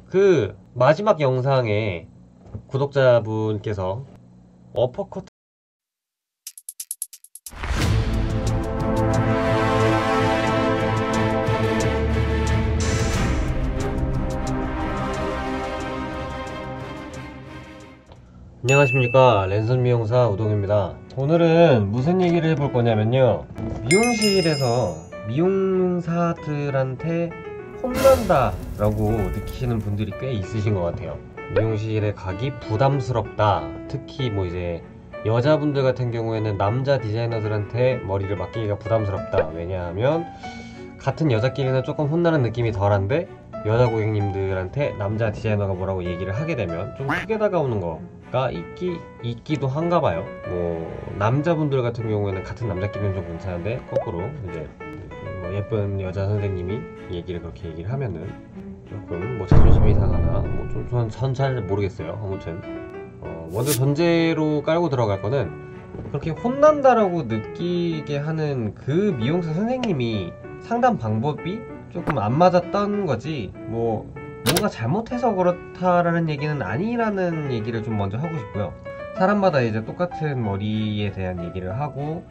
그 마지막 영상에 구독자분께서 어퍼컷 안녕하십니까, 랜선 미용사 우동입니다. 오늘은 무슨 얘기를 해볼 거냐면요, 미용실에서 미용사들한테 혼난다 라고 느끼시는 분들이 꽤 있으신 것 같아요. 미용실에 가기 부담스럽다, 특히 뭐 이제 여자분들 같은 경우에는 남자 디자이너들한테 머리를 맡기기가 부담스럽다. 왜냐하면 같은 여자끼리는 조금 혼나는 느낌이 덜한데 여자 고객님들한테 남자 디자이너가 뭐라고 얘기를 하게 되면 좀 크게 다가오는 거가 있기도 한가 봐요. 뭐 남자분들 같은 경우에는 같은 남자끼리는 좀 괜찮은데 거꾸로 이제 뭐 예쁜 여자 선생님이 그렇게 얘기를 하면은 조금 뭐 자존심이 상하나 뭐 좀 전 잘 모르겠어요. 아무튼 먼저 전제로 깔고 들어갈 거는, 그렇게 혼난다라고 느끼게 하는 그 미용사 선생님이 상담 방법이 조금 안 맞았던 거지, 뭐 뭔가 잘못해서 그렇다라는 얘기는 아니라는 얘기를 좀 먼저 하고 싶고요. 사람마다 이제 똑같은 머리에 대한 얘기를 하고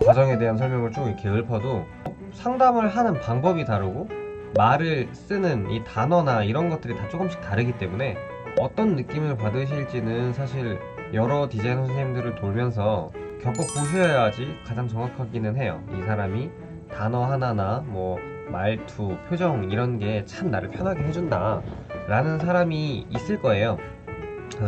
과정에 대한 설명을 쭉 이렇게 읊어도 상담을 하는 방법이 다르고 말을 쓰는 이 단어나 이런 것들이 다 조금씩 다르기 때문에 어떤 느낌을 받으실지는 사실 여러 디자이너 선생님들을 돌면서 겪어보셔야지 가장 정확하기는 해요. 이 사람이 단어 하나나 뭐 말투, 표정 이런 게 참 나를 편하게 해준다 라는 사람이 있을 거예요.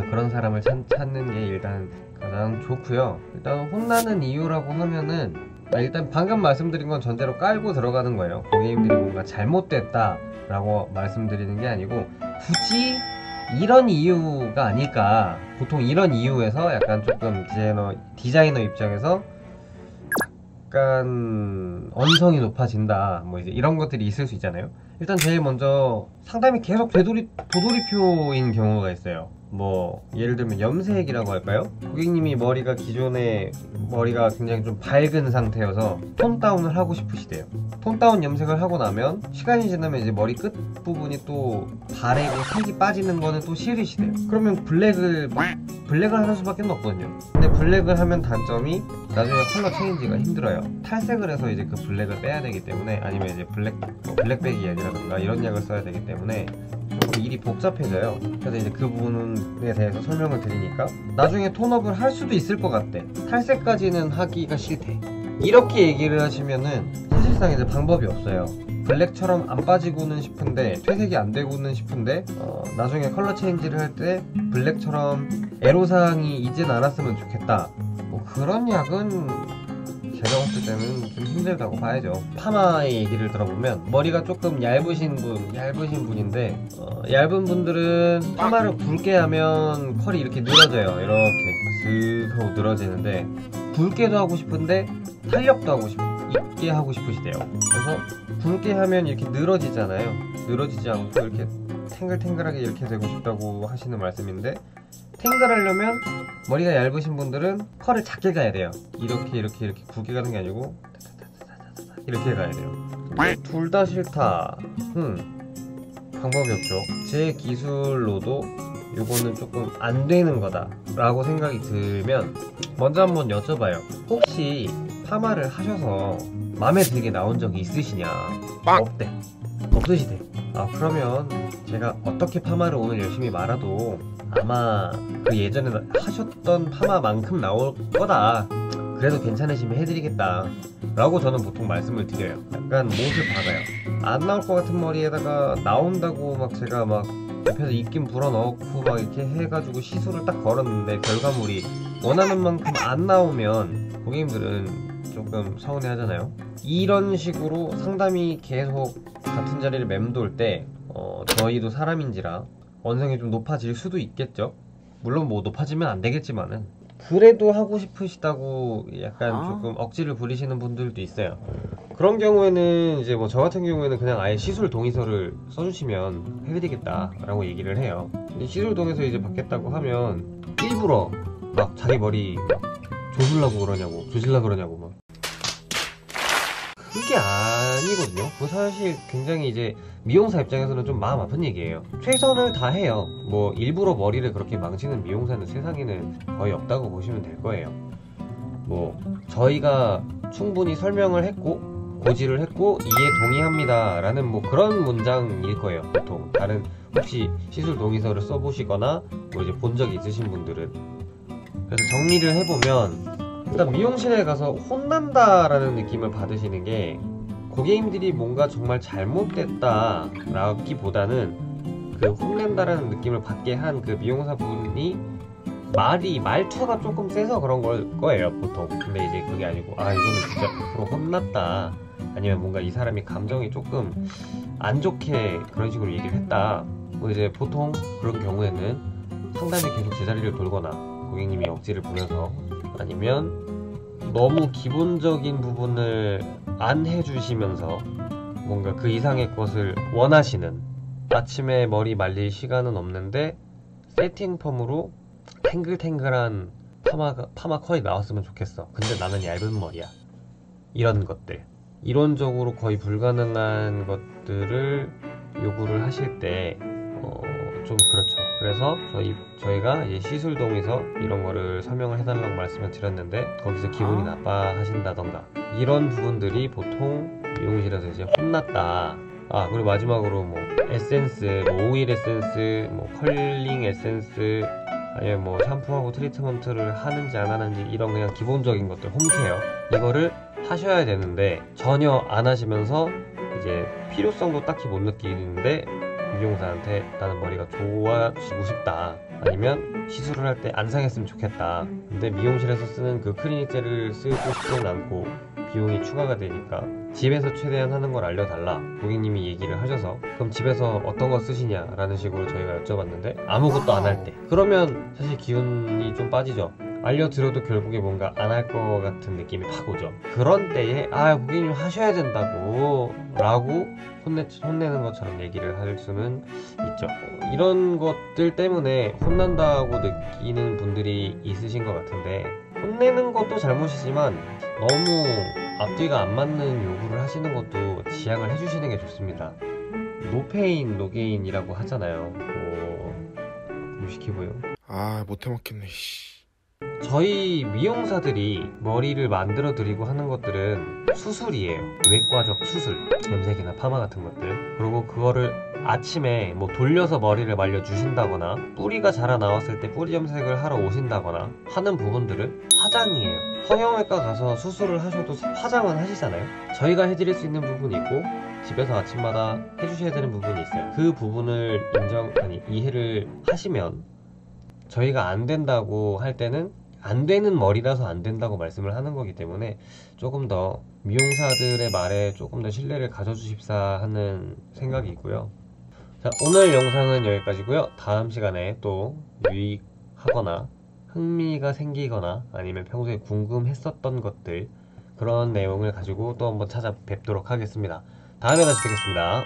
그런 사람을 찾는 게 일단 가장 좋고요. 일단 혼나는 이유라고 하면은, 일단 방금 말씀드린 건 전제로 깔고 들어가는 거예요. 고객님들이 뭔가 잘못됐다 라고 말씀드리는 게 아니고, 굳이 이런 이유가 아닐까. 보통 이런 이유에서 약간 조금 디자이너 입장에서 약간 언성이 높아진다, 뭐 이제 이런 것들이 있을 수 있잖아요. 일단 제일 먼저 상담이 계속 도돌이표인 경우가 있어요. 뭐 예를 들면 염색이라고 할까요? 고객님이 기존에 머리가 굉장히 좀 밝은 상태여서 톤 다운을 하고 싶으시대요. 톤 다운 염색을 하고 나면 시간이 지나면 이제 머리 끝 부분이 또 바래고 색이 빠지는 거는 또 싫으시대요. 그러면 블랙을 하는 수밖에 없거든요. 근데 블랙을 하면 단점이 나중에 컬러 체인지가 힘들어요. 탈색을 해서 이제 그 블랙을 빼야 되기 때문에, 아니면 이제 블랙백이 약이라든가 이런 약을 써야 되기 때문에 조금 일이 복잡해져요. 그래서 이제 그 부분에 대해서 설명을 드리니까 나중에 톤업을 할 수도 있을 것 같대. 탈색까지는 하기가 싫대. 이렇게 얘기를 하시면은 사실상 이제 방법이 없어요. 블랙처럼 안 빠지고는 싶은데, 퇴색이 안 되고는 싶은데, 나중에 컬러 체인지를 할 때 블랙처럼 애로사항이 있진 않았으면 좋겠다, 뭐 그런 약은 제가 봤을 때는 좀 힘들다고 봐야죠. 파마의 얘기를 들어보면 머리가 조금 얇으신 분인데, 얇은 분들은 파마를 굵게 하면 컬이 이렇게 늘어져요. 이렇게 슥 하고 늘어지는데, 굵게도 하고 싶은데 탄력도 있게 하고 싶으시대요. 그래서 굵게 하면 이렇게 늘어지잖아요. 늘어지지 않고 이렇게 탱글탱글하게 이렇게 되고 싶다고 하시는 말씀인데, 탱글하려면 머리가 얇으신 분들은 컬을 작게 가야 돼요. 이렇게 굵게 가는 게 아니고 이렇게 가야 돼요. 둘 다 싫다. 방법이 없죠. 제 기술로도 이거는 조금 안 되는 거다 라고 생각이 들면 먼저 한번 여쭤봐요. 혹시 파마를 하셔서 마음에 들게 나온 적이 있으시냐? 없대. 없으시대. 그러면 제가 어떻게 파마를 오늘 열심히 말아도 아마 그 예전에 하셨던 파마만큼 나올 거다, 그래도 괜찮으시면 해드리겠다 라고 저는 보통 말씀을 드려요. 약간 못을 박아요. 안 나올 것 같은 머리에다가 나온다고 막 제가 막 옆에서 입김 불어넣고 막 이렇게 해가지고 시술을 딱 걸었는데 결과물이 원하는 만큼 안 나오면 고객님들은 조금 서운해 하잖아요. 이런 식으로 상담이 계속 같은 자리를 맴돌 때 저희도 사람인지라 언성이 좀 높아질 수도 있겠죠. 물론 뭐 높아지면 안 되겠지만은, 그래도 하고 싶으시다고 약간 조금 억지를 부리시는 분들도 있어요. 그런 경우에는 이제 뭐 저 같은 경우에는 그냥 아예 시술 동의서를 써주시면 해드리겠다 라고 얘기를 해요. 시술 동의서 이제 받겠다고 하면 일부러 막 자기 머리 조질라고 그러냐고 막 그게 아니거든요. 그 사실 굉장히 이제 미용사 입장에서는 좀 마음 아픈 얘기예요. 최선을 다해요. 뭐 일부러 머리를 그렇게 망치는 미용사는 세상에는 거의 없다고 보시면 될 거예요. 뭐 저희가 충분히 설명을 했고 고지를 했고 이해 동의합니다 라는 뭐 그런 문장일 거예요. 보통 다른 혹시 시술 동의서를 써보시거나 뭐 이제 본 적이 있으신 분들은. 그래서 정리를 해보면 일단 미용실에 가서 혼난다 라는 느낌을 받으시는 게 고객님들이 뭔가 정말 잘못됐다 라기보다는 그 혼낸다라는 느낌을 받게 한 그 미용사분이 말투가 조금 세서 그런 걸 거예요 보통. 근데 이제 그게 아니고 이거는 진짜 100% 혼났다, 아니면 뭔가 이 사람이 감정이 조금 안 좋게 그런 식으로 얘기를 했다. 뭐 이제 보통 그런 경우에는 상담이 계속 제자리를 돌거나 고객님이 억지를 부려서, 아니면 너무 기본적인 부분을 안 해주시면서 뭔가 그 이상의 것을 원하시는, 아침에 머리 말릴 시간은 없는데 세팅 펌으로 탱글탱글한 파마 컬이 나왔으면 좋겠어. 근데 나는 얇은 머리야. 이런 것들. 이론적으로 거의 불가능한 것들을 요구를 하실 때 좀 그렇죠. 그래서 저희가 이제 시술 동의서 이런 거를 설명을 해달라고 말씀을 드렸는데 거기서 기분이 나빠하신다던가 이런 부분들이 보통 미용실에서 이제 혼났다. 그리고 마지막으로 뭐 에센스, 뭐 오일 에센스, 뭐 컬링 에센스, 아니면 뭐 샴푸하고 트리트먼트를 하는지 안 하는지 이런 그냥 기본적인 것들, 홈케어 이거를 하셔야 되는데 전혀 안 하시면서 이제 필요성도 딱히 못 느끼는데 미용사한테 나는 머리가 좋아지고 싶다, 아니면 시술을 할 때 안 상했으면 좋겠다, 근데 미용실에서 쓰는 그 클리닉 젤을 쓰고 싶지는 않고 비용이 추가가 되니까 집에서 최대한 하는 걸 알려달라 고객님이 얘기를 하셔서, 그럼 집에서 어떤 거 쓰시냐 라는 식으로 저희가 여쭤봤는데 아무것도 안 할 때, 그러면 사실 기운이 좀 빠지죠. 알려드려도 결국에 뭔가 안 할 것 같은 느낌이 확 오죠. 그런 때에 고객님 하셔야 된다고 라고 혼내는 것처럼 얘기를 할 수는 있죠. 이런 것들 때문에 혼난다고 느끼는 분들이 있으신 것 같은데, 혼내는 것도 잘못이지만 너무 앞뒤가 안 맞는 요구를 하시는 것도 지양을 해주시는 게 좋습니다. 노페인 노게인이라고 하잖아요. 시키고요. 못 해먹겠네. 저희 미용사들이 머리를 만들어 드리고 하는 것들은 수술이에요. 외과적 수술, 염색이나 파마 같은 것들. 그리고 그거를 아침에 뭐 돌려서 머리를 말려 주신다거나 뿌리가 자라 나왔을 때 뿌리 염색을 하러 오신다거나 하는 부분들은 화장이에요. 성형외과 가서 수술을 하셔도 화장은 하시잖아요. 저희가 해드릴 수 있는 부분이 있고 집에서 아침마다 해주셔야 되는 부분이 있어요. 그 부분을 이해를 하시면 저희가 안 된다고 할 때는 안 되는 머리라서 안 된다고 말씀을 하는 거기 때문에 조금 더 미용사들의 말에 조금 더 신뢰를 가져주십사 하는 생각이 있고요. 자, 오늘 영상은 여기까지고요. 다음 시간에 또 유익하거나 흥미가 생기거나 아니면 평소에 궁금했었던 것들, 그런 내용을 가지고 또 한번 찾아뵙도록 하겠습니다. 다음에 다시 뵙겠습니다.